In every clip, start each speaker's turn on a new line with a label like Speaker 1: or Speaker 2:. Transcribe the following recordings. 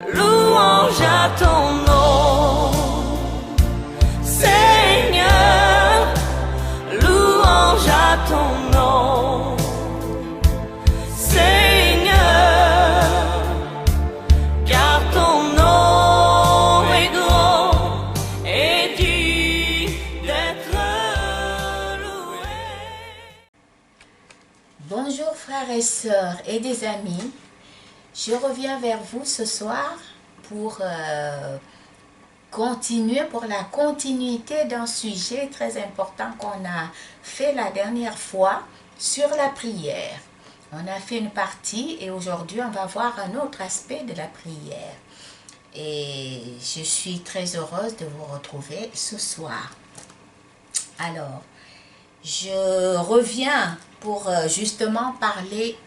Speaker 1: Louange à ton nom, Seigneur, louange à ton nom, Seigneur, car ton nom est grand et digne d'être loué.
Speaker 2: Bonjour frères et sœurs et des amis, je reviens vers vous ce soir pour la continuité d'un sujet très important qu'on a fait la dernière fois sur la prière. On a fait une partie et aujourd'hui on va voir un autre aspect de la prière. Et je suis très heureuse de vous retrouver ce soir. Alors, je reviens pour justement parler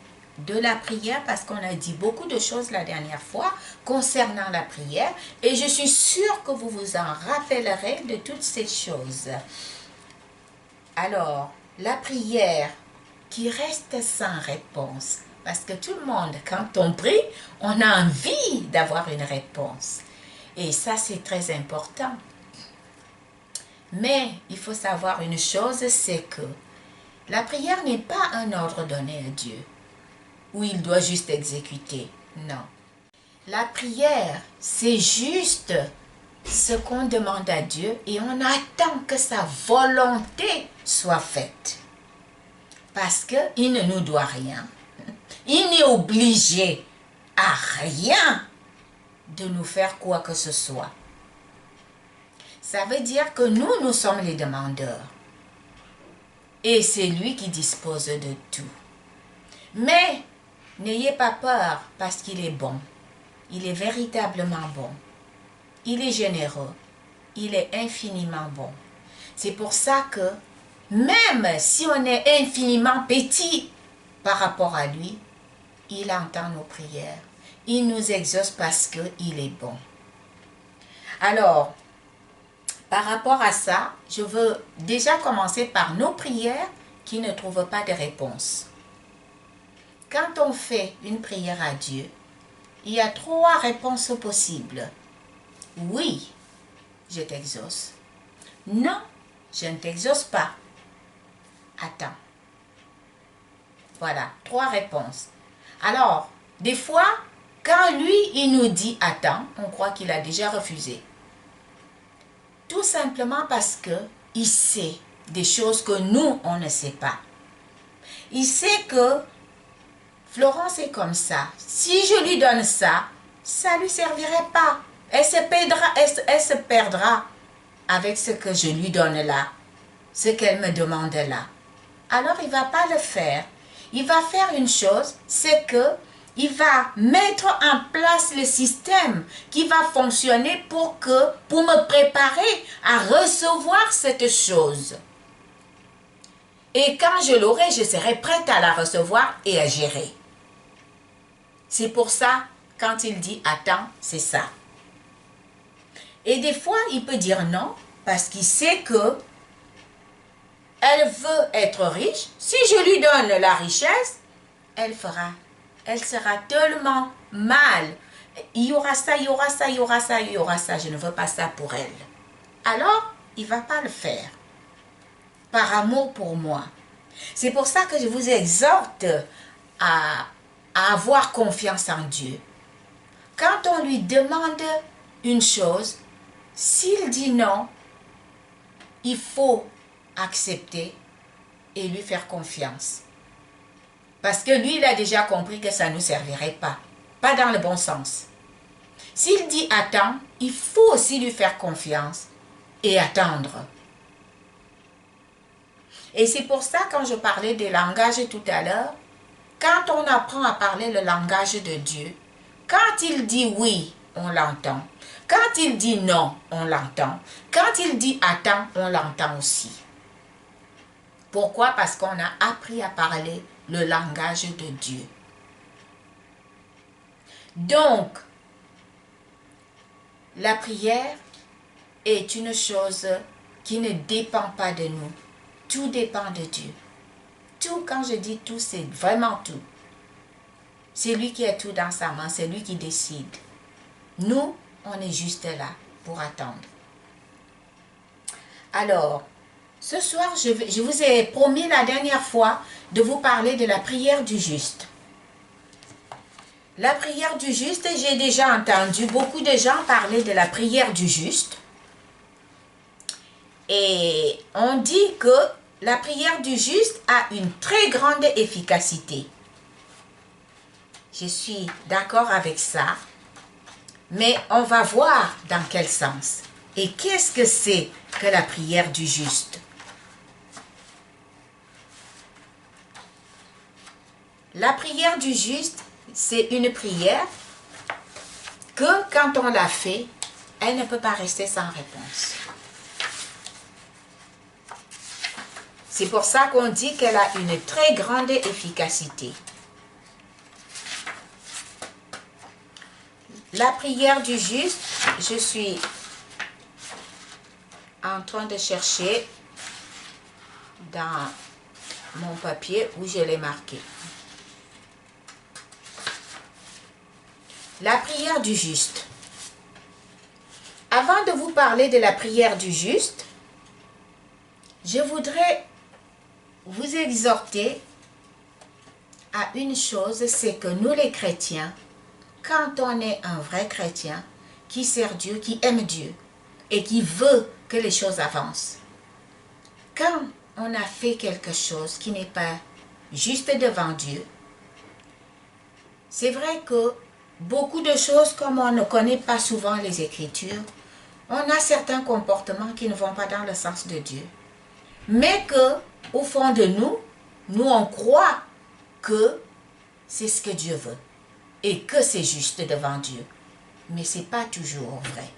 Speaker 2: de la prière parce qu'on a dit beaucoup de choses la dernière fois concernant la prière et je suis sûre que vous vous en rappellerez de toutes ces choses. Alors, la prière qui reste sans réponse, parce que tout le monde, quand on prie, on a envie d'avoir une réponse. Et ça, c'est très important. Mais il faut savoir une chose, c'est que la prière n'est pas un ordre donné à Dieu, où il doit juste exécuter. Non. La prière, c'est juste ce qu'on demande à Dieu et on attend que sa volonté soit faite. Parce qu'il ne nous doit rien. Il n'est obligé à rien de nous faire quoi que ce soit. Ça veut dire que nous sommes les demandeurs. Et c'est lui qui dispose de tout. Mais n'ayez pas peur parce qu'il est bon. Il est véritablement bon. Il est généreux. Il est infiniment bon. C'est pour ça que même si on est infiniment petit par rapport à lui, il entend nos prières. Il nous exauce parce qu'il est bon. Alors, par rapport à ça, je veux déjà commencer par nos prières qui ne trouvent pas de réponse. Quand on fait une prière à Dieu, il y a 3 réponses possibles. Oui, je t'exauce. Non, je ne t'exauce pas. Attends. Voilà, 3 réponses. Alors, des fois, quand lui, il nous dit « attends », on croit qu'il a déjà refusé. Tout simplement parce qu'il sait des choses que nous, on ne sait pas. Il sait que Florence est comme ça. Si je lui donne ça, ça ne lui servirait pas. Elle se perdra avec ce que je lui donne là, ce qu'elle me demande là. Alors, il ne va pas le faire. Il va faire une chose, c'est que il va mettre en place le système qui va fonctionner pour me préparer à recevoir cette chose. Et quand je l'aurai, je serai prête à la recevoir et à gérer. C'est pour ça, quand il dit « attends », c'est ça. Et des fois, il peut dire non, parce qu'il sait que elle veut être riche. Si je lui donne la richesse, elle fera. Elle sera tellement mal. Il y aura ça, il y aura ça, il y aura ça, il y aura ça. Je ne veux pas ça pour elle. Alors, il ne va pas le faire. Par amour pour moi. C'est pour ça que je vous exhorte à avoir confiance en Dieu. Quand on lui demande une chose, s'il dit non, il faut accepter et lui faire confiance. Parce que lui, il a déjà compris que ça ne nous servirait pas. Pas dans le bon sens. S'il dit attends, il faut aussi lui faire confiance et attendre. Et c'est pour ça, quand je parlais des langages tout à l'heure, quand on apprend à parler le langage de Dieu, quand il dit oui, on l'entend. Quand il dit non, on l'entend. Quand il dit attends, on l'entend aussi. Pourquoi? Parce qu'on a appris à parler le langage de Dieu. Donc, la prière est une chose qui ne dépend pas de nous. Tout dépend de Dieu. Tout, quand je dis tout, c'est vraiment tout. C'est lui qui a tout dans sa main, c'est lui qui décide. Nous, on est juste là pour attendre. Alors, ce soir, je vous ai promis la dernière fois de vous parler de la prière du juste. La prière du juste, j'ai déjà entendu beaucoup de gens parler de la prière du juste. Et on dit que la prière du juste a une très grande efficacité. Je suis d'accord avec ça, mais on va voir dans quel sens. Et qu'est-ce que c'est que la prière du juste? La prière du juste, c'est une prière que quand on l'a fait, elle ne peut pas rester sans réponse. C'est pour ça qu'on dit qu'elle a une très grande efficacité. La prière du juste, je suis en train de chercher dans mon papier où je l'ai marqué. La prière du juste. Avant de vous parler de la prière du juste, je voudrais vous exhorter à une chose, c'est que nous les chrétiens, quand on est un vrai chrétien qui sert Dieu, qui aime Dieu et qui veut que les choses avancent, quand on a fait quelque chose qui n'est pas juste devant Dieu, c'est vrai que beaucoup de choses, comme on ne connaît pas souvent les Écritures, on a certains comportements qui ne vont pas dans le sens de Dieu. Mais que, au fond de nous, on croit que c'est ce que Dieu veut et que c'est juste devant Dieu. Mais ce n'est pas toujours vrai.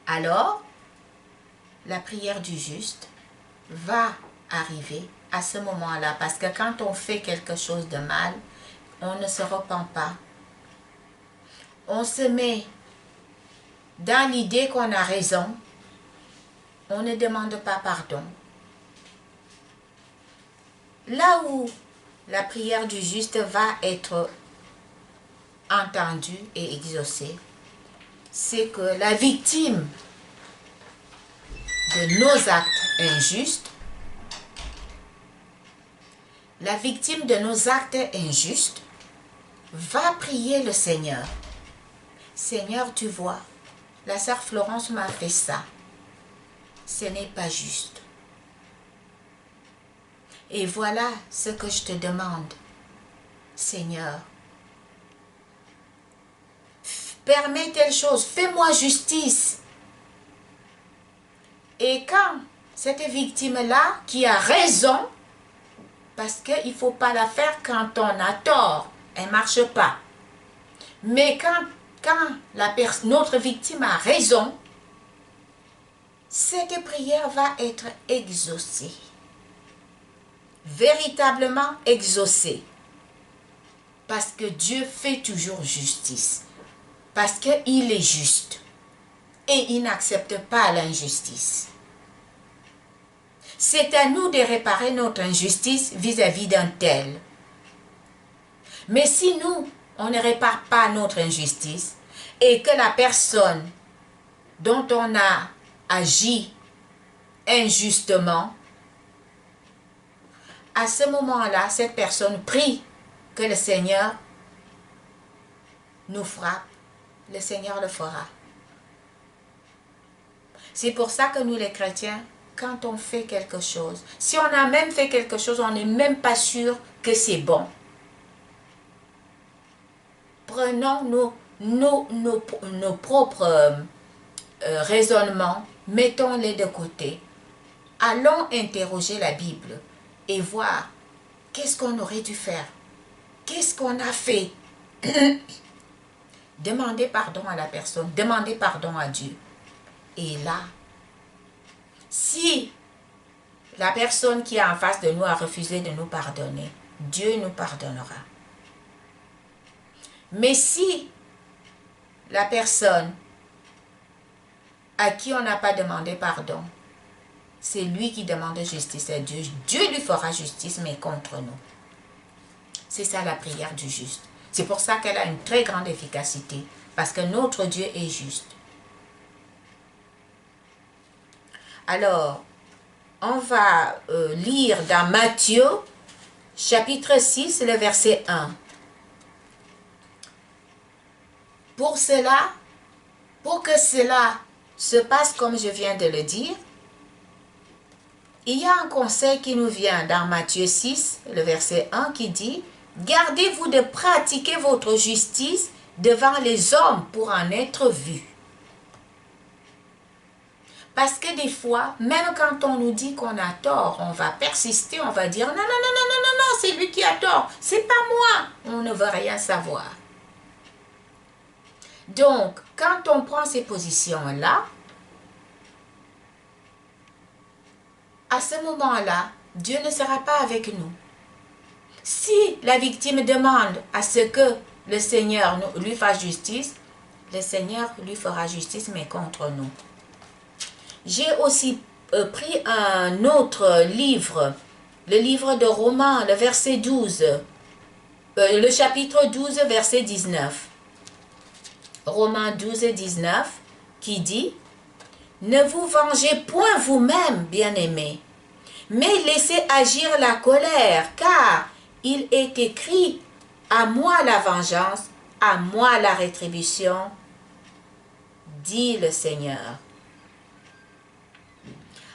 Speaker 2: Alors, la prière du juste va arriver à ce moment-là, parce que quand on fait quelque chose de mal, on ne se repent pas. On se met dans l'idée qu'on a raison. On ne demande pas pardon. Là où la prière du juste va être entendue et exaucée, c'est que la victime de nos actes injustes, va prier le Seigneur. Seigneur, tu vois, la sœur Florence m'a fait ça. Ce n'est pas juste. Et voilà ce que je te demande. Seigneur, permets telle chose, fais-moi justice. Et quand cette victime-là, qui a raison, parce qu'il ne faut pas la faire quand on a tort, elle ne marche pas. Mais quand notre victime a raison, cette prière va être exaucée. Véritablement exaucée. Parce que Dieu fait toujours justice. Parce qu'il est juste. Et il n'accepte pas l'injustice. C'est à nous de réparer notre injustice vis-à-vis d'un tel. Mais si nous, on ne répare pas notre injustice et que la personne dont on a agi injustement, à ce moment-là, cette personne prie que le Seigneur nous frappe, le Seigneur le fera. C'est pour ça que nous les chrétiens, quand on fait quelque chose, si on a même fait quelque chose, on n'est même pas sûr que c'est bon. Prenons nos propres raisonnements, mettons-les de côté. Allons interroger la Bible et voir qu'est-ce qu'on aurait dû faire. Qu'est-ce qu'on a fait? Demandez pardon à la personne, demandez pardon à Dieu. Et là, si la personne qui est en face de nous a refusé de nous pardonner, Dieu nous pardonnera. Mais si la personne à qui on n'a pas demandé pardon, c'est lui qui demande justice à Dieu, Dieu lui fera justice, mais contre nous. C'est ça la prière du juste. C'est pour ça qu'elle a une très grande efficacité, parce que notre Dieu est juste. Alors, on va lire dans Matthieu, chapitre 6, le verset 1. Pour que cela se passe comme je viens de le dire, il y a un conseil qui nous vient dans Matthieu 6, le verset 1, qui dit « Gardez-vous de pratiquer votre justice devant les hommes pour en être vus. » Parce que des fois, même quand on nous dit qu'on a tort, on va persister, on va dire « Non, non, non, non, non, non, non, c'est lui qui a tort, c'est pas moi. » On ne veut rien savoir. Donc, quand on prend ces positions-là, à ce moment-là, Dieu ne sera pas avec nous. Si la victime demande à ce que le Seigneur lui fasse justice, le Seigneur lui fera justice, mais contre nous. J'ai aussi pris un autre livre, le livre de Romains, le verset 12, le chapitre 12, verset 19. Romains 12 et 19, qui dit « Ne vous vengez point vous-même, bien-aimés, mais laissez agir la colère, car il est écrit « À moi la vengeance, à moi la rétribution, dit le Seigneur. »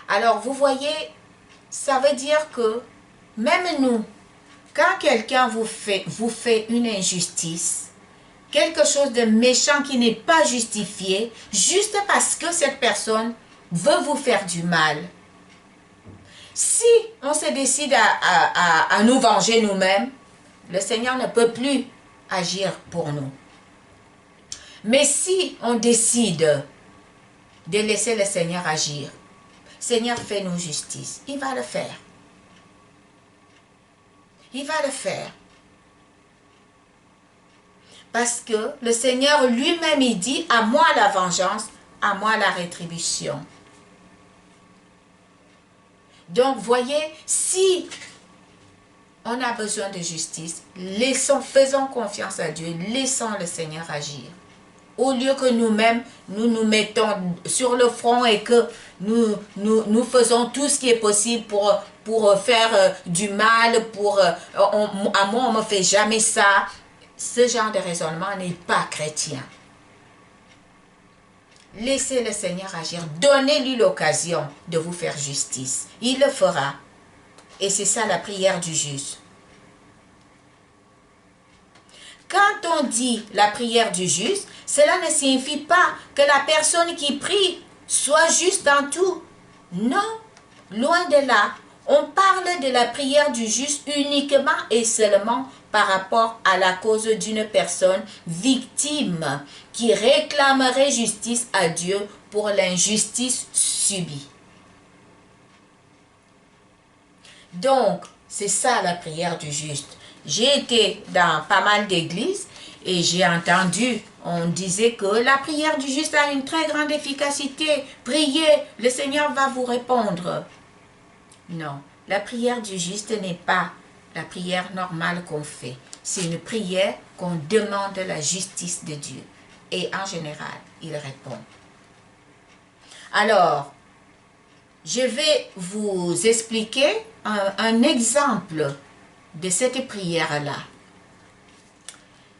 Speaker 2: Alors, vous voyez, ça veut dire que même nous, quand quelqu'un vous fait une injustice, quelque chose de méchant qui n'est pas justifié, juste parce que cette personne veut vous faire du mal. Si on se décide à nous venger nous-mêmes, le Seigneur ne peut plus agir pour nous. Mais si on décide de laisser le Seigneur agir, Seigneur, fais-nous justice, il va le faire. Il va le faire. Parce que le Seigneur lui-même, il dit, à moi la vengeance, à moi la rétribution. Donc, voyez, si on a besoin de justice, faisons confiance à Dieu, laissons le Seigneur agir. Au lieu que nous-mêmes, nous mettons sur le front et que nous faisons tout ce qui est possible pour faire du mal, à moi on ne me fait jamais ça. Ce genre de raisonnement n'est pas chrétien. Laissez le Seigneur agir. Donnez-lui l'occasion de vous faire justice. Il le fera. Et c'est ça la prière du juste. Quand on dit la prière du juste, cela ne signifie pas que la personne qui prie soit juste en tout. Non, loin de là. On parle de la prière du juste uniquement et seulement par rapport à la cause d'une personne victime qui réclamerait justice à Dieu pour l'injustice subie. Donc, c'est ça la prière du juste. J'ai été dans pas mal d'églises et j'ai entendu, on disait que la prière du juste a une très grande efficacité. Priez, le Seigneur va vous répondre. Non, la prière du juste n'est pas la prière normale qu'on fait. C'est une prière qu'on demande la justice de Dieu. Et en général, il répond. Alors, je vais vous expliquer un exemple de cette prière-là.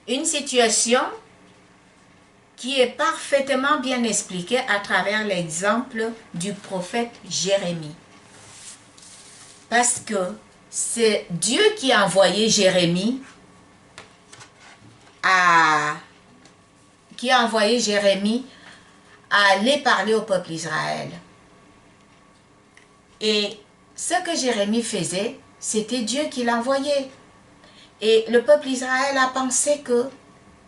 Speaker 2: Une situation qui est parfaitement bien expliquée à travers l'exemple du prophète Jérémie. Parce que c'est Dieu qui a envoyé Jérémie à aller parler au peuple d'Israël. Et ce que Jérémie faisait, c'était Dieu qui l'envoyait. Et le peuple d'Israël a pensé que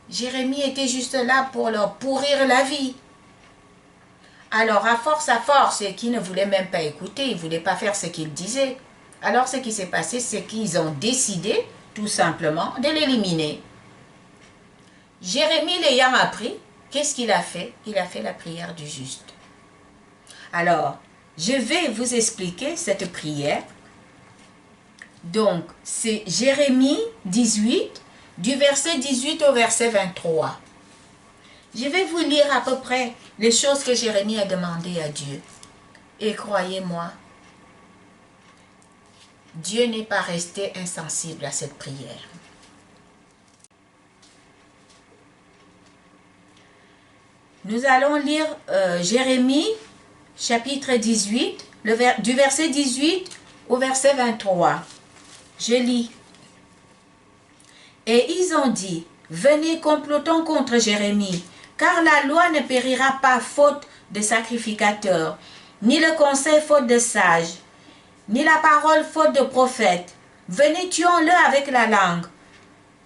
Speaker 2: Jérémie était juste là pour leur pourrir la vie. Alors, à force, et qui ne voulaient même pas écouter, ils ne voulaient pas faire ce qu'il disait. Alors, ce qui s'est passé, c'est qu'ils ont décidé, tout simplement, de l'éliminer. Jérémie l'ayant appris, qu'est-ce qu'il a fait? Il a fait la prière du juste. Alors, je vais vous expliquer cette prière. Donc, c'est Jérémie 18, du verset 18 au verset 23. Je vais vous lire à peu près les choses que Jérémie a demandées à Dieu. Et croyez-moi, Dieu n'est pas resté insensible à cette prière. Nous allons lire Jérémie, chapitre 18, du verset 18 au verset 23. Je lis. Et ils ont dit, venez complotons contre Jérémie, car la loi ne périra pas faute de sacrificateur, ni le conseil faute de sage, ni la parole faute de prophète. Venez, tuons-le avec la langue.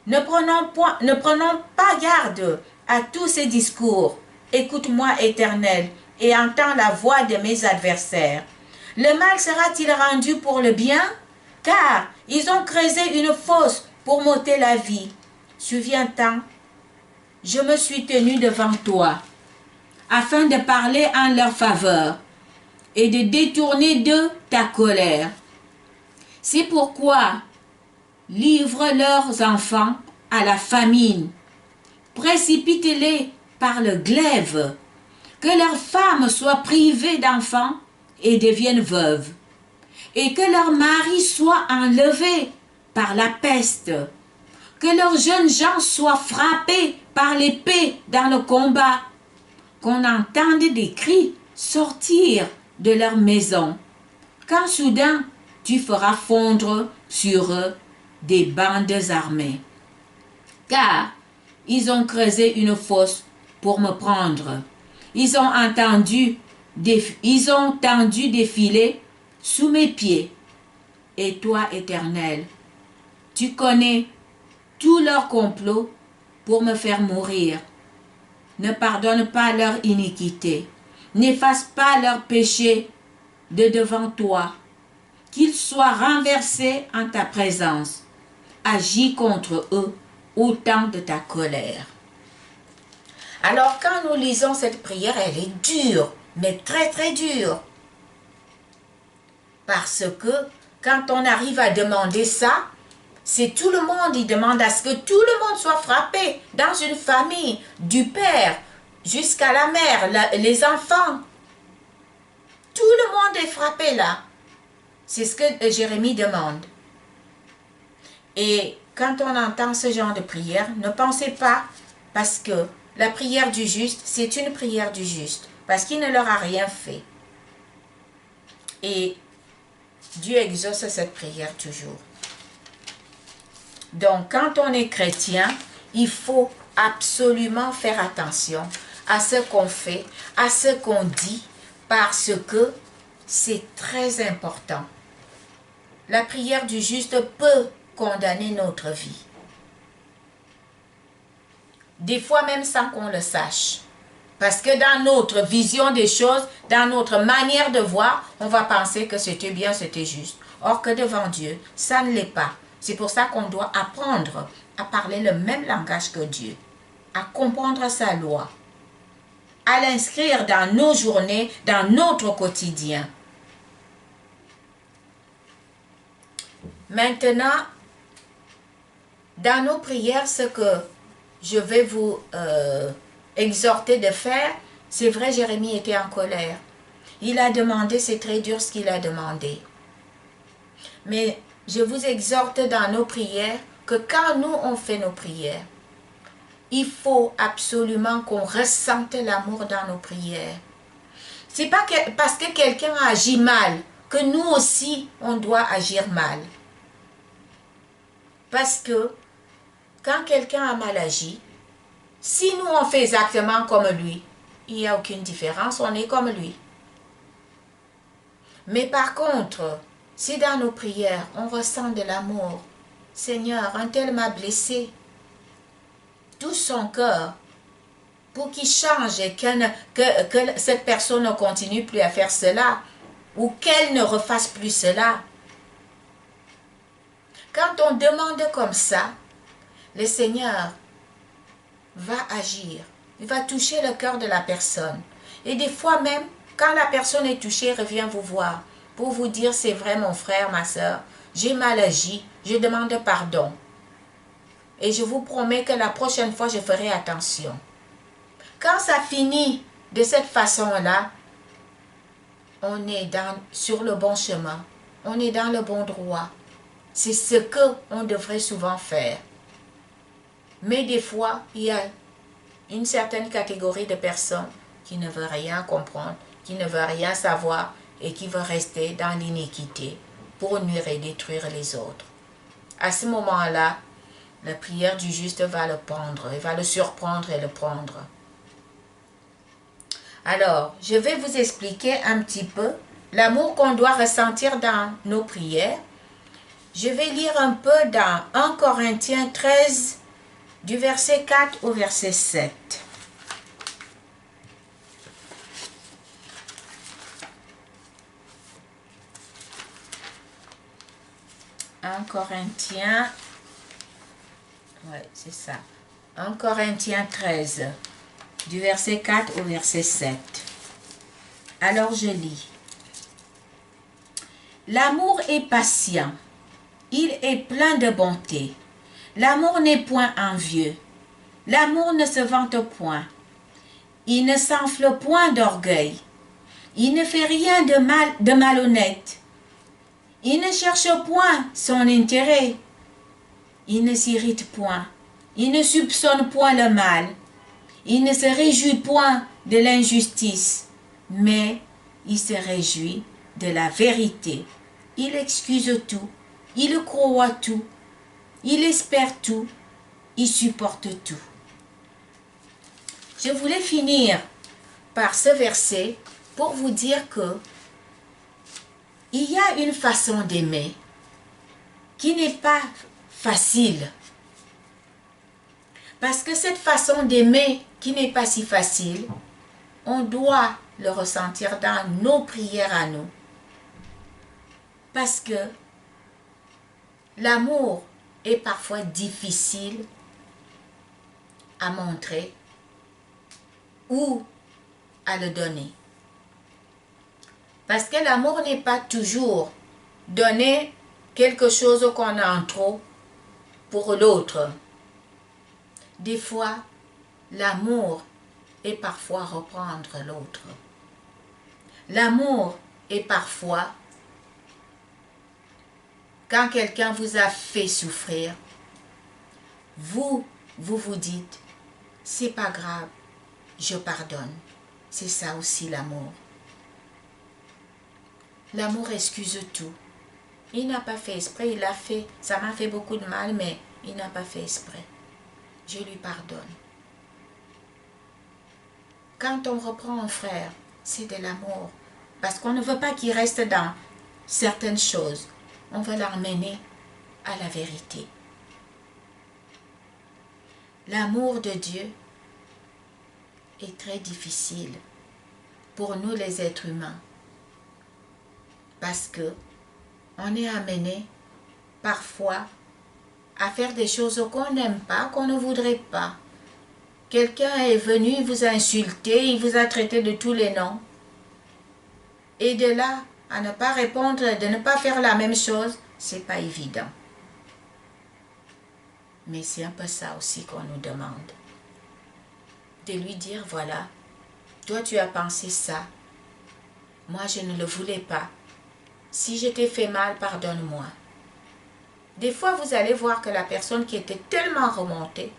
Speaker 2: Ne prenons pas garde à tous ces discours. Écoute-moi, Éternel, et entends la voix de mes adversaires. Le mal sera-t-il rendu pour le bien? Car ils ont creusé une fosse pour m'ôter la vie. Souviens-t'en, je me suis tenu devant toi, afin de parler en leur faveur et de détourner d'eux ta colère. C'est pourquoi livre leurs enfants à la famine, précipite-les par le glaive, que leurs femmes soient privées d'enfants et deviennent veuves, et que leurs maris soient enlevés par la peste, que leurs jeunes gens soient frappés par l'épée dans le combat, qu'on entende des cris sortir de leur maison, quand soudain tu feras fondre sur eux des bandes armées. Car ils ont creusé une fosse pour me prendre. Ils ont tendu des filets sous mes pieds. Et toi, Éternel, tu connais tous leurs complots pour me faire mourir. Ne pardonne pas leur iniquité. N'efface pas leur péché de devant toi. Qu'ils soient renversés en ta présence. Agis contre eux au temps de ta colère. Alors quand nous lisons cette prière, elle est dure, mais très très dure. Parce que quand on arrive à demander ça, c'est tout le monde, il demande à ce que tout le monde soit frappé dans une famille, du père jusqu'à la mère, les enfants. Tout le monde est frappé là. C'est ce que Jérémie demande. Et quand on entend ce genre de prière, ne pensez pas, parce que la prière du juste, c'est une prière du juste, parce qu'il ne leur a rien fait. Et Dieu exauce cette prière toujours. Donc, quand on est chrétien, il faut absolument faire attention à ce qu'on fait, à ce qu'on dit, parce que c'est très important. La prière du juste peut condamner notre vie. Des fois même sans qu'on le sache. Parce que dans notre vision des choses, dans notre manière de voir, on va penser que c'était bien, c'était juste. Or que devant Dieu, ça ne l'est pas. C'est pour ça qu'on doit apprendre à parler le même langage que Dieu, à comprendre sa loi, à l'inscrire dans nos journées, dans notre quotidien. Maintenant, dans nos prières, ce que je vais vous exhorter de faire, c'est vrai, Jérémie était en colère. Il a demandé, c'est très dur ce qu'il a demandé. Mais je vous exhorte dans nos prières que quand nous on fait nos prières, il faut absolument qu'on ressente l'amour dans nos prières. C'est pas parce que quelqu'un agit mal que nous aussi on doit agir mal. Parce que quand quelqu'un a mal agi, si nous on fait exactement comme lui, il n'y a aucune différence, on est comme lui. Mais par contre, si dans nos prières, on ressent de l'amour, Seigneur, un tel m'a blessé, touche son cœur pour qu'il change et que cette personne ne continue plus à faire cela ou qu'elle ne refasse plus cela. Quand on demande comme ça, le Seigneur va agir. Il va toucher le cœur de la personne. Et des fois même, quand la personne est touchée, elle revient vous voir pour vous dire, c'est vrai mon frère, ma soeur, j'ai mal agi, je demande pardon. et je vous promets que la prochaine fois, je ferai attention. Quand ça finit de cette façon-là, on est sur le bon chemin. On est dans le bon droit. C'est ce qu'on devrait souvent faire. Mais des fois, il y a une certaine catégorie de personnes qui ne veulent rien comprendre, qui ne veulent rien savoir et qui veulent rester dans l'iniquité pour nuire et détruire les autres. À ce moment-là, la prière du juste va le prendre, il va le surprendre et le prendre. Alors, je vais vous expliquer un petit peu l'amour qu'on doit ressentir dans nos prières. Je vais lire un peu dans 1 Corinthiens 13, du verset 4 au verset 7. Un Corinthiens, ouais, c'est ça. 1 Corinthiens 13, du verset 4 au verset 7. Alors je lis. L'amour est patient, il est plein de bonté. L'amour n'est point envieux. L'amour ne se vante point. Il ne s'enfle point d'orgueil. Il ne fait rien de malhonnête. Il ne cherche point son intérêt. Il ne s'irrite point. Il ne soupçonne point le mal. Il ne se réjouit point de l'injustice, mais il se réjouit de la vérité. Il excuse tout. Il croit tout. Il espère tout. Il supporte tout. Je voulais finir par ce verset pour vous dire que il y a une façon d'aimer qui n'est pas facile. Parce que cette façon d'aimer qui n'est pas si facile, on doit le ressentir dans nos prières à nous. Parce que l'amour est parfois difficile à montrer ou à le donner. Parce que l'amour n'est pas toujours donner quelque chose qu'on a en trop pour l'autre. Des fois, l'amour est parfois reprendre l'autre. L'amour est parfois quand quelqu'un vous a fait souffrir, vous dites, c'est pas grave, je pardonne. C'est ça aussi l'amour. L'amour excuse tout. Il n'a pas fait exprès, il l'a fait. Ça m'a fait beaucoup de mal, mais il n'a pas fait exprès. Je lui pardonne. Quand on reprend un frère, c'est de l'amour. Parce qu'on ne veut pas qu'il reste dans certaines choses. On veut l'emmener à la vérité. L'amour de Dieu est très difficile pour nous les êtres humains. Parce que on est amené parfois à faire des choses qu'on n'aime pas, qu'on ne voudrait pas. Quelqu'un est venu, il vous a insulté, il vous a traité de tous les noms. Et de là, à ne pas répondre, de ne pas faire la même chose, c'est pas évident. Mais c'est un peu ça aussi qu'on nous demande. De lui dire, voilà, toi tu as pensé ça, moi je ne le voulais pas. Si je t'ai fait mal, pardonne-moi. Des fois, vous allez voir que la personne qui était tellement remontée,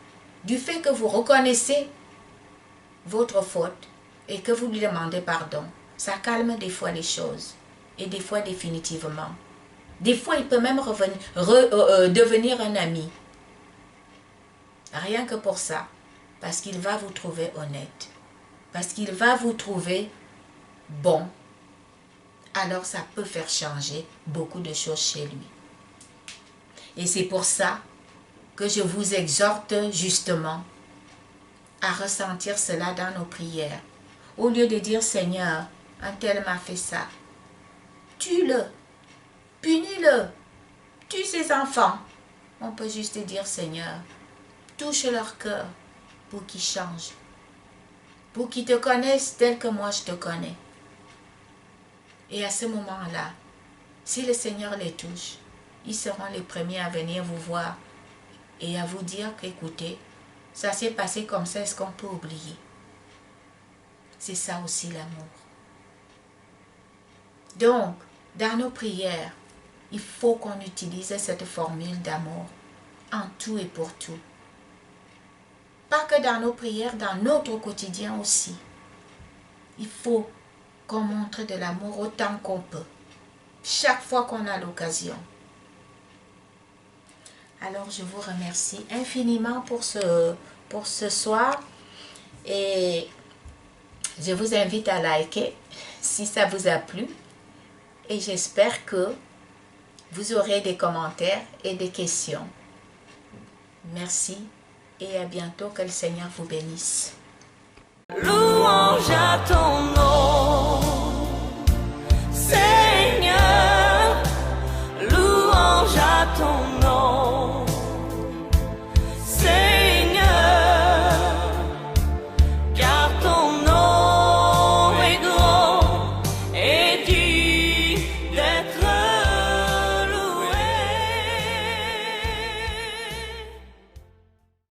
Speaker 2: du fait que vous reconnaissez votre faute et que vous lui demandez pardon, ça calme des fois les choses. Et des fois définitivement. Des fois, il peut même devenir un ami. Rien que pour ça. Parce qu'il va vous trouver honnête. Parce qu'il va vous trouver bon. Alors ça peut faire changer beaucoup de choses chez lui. Et c'est pour ça que je vous exhorte justement à ressentir cela dans nos prières. Au lieu de dire, Seigneur, un tel m'a fait ça. Tue-le, punis-le, tue ses enfants. On peut juste dire, Seigneur, touche leur cœur pour qu'ils changent, pour qu'ils te connaissent tel que moi je te connais. Et à ce moment-là, si le Seigneur les touche, ils seront les premiers à venir vous voir et à vous dire qu'écoutez, ça s'est passé comme ça, est-ce qu'on peut oublier? C'est ça aussi l'amour. Donc, dans nos prières, il faut qu'on utilise cette formule d'amour en tout et pour tout. Pas que dans nos prières, dans notre quotidien aussi. Il faut qu'on montre de l'amour autant qu'on peut, chaque fois qu'on a l'occasion. Alors, je vous remercie infiniment pour ce soir et je vous invite à liker si ça vous a plu et j'espère que vous aurez des commentaires et des questions. Merci et à bientôt. Que le Seigneur vous bénisse.
Speaker 1: Louange à ton nom.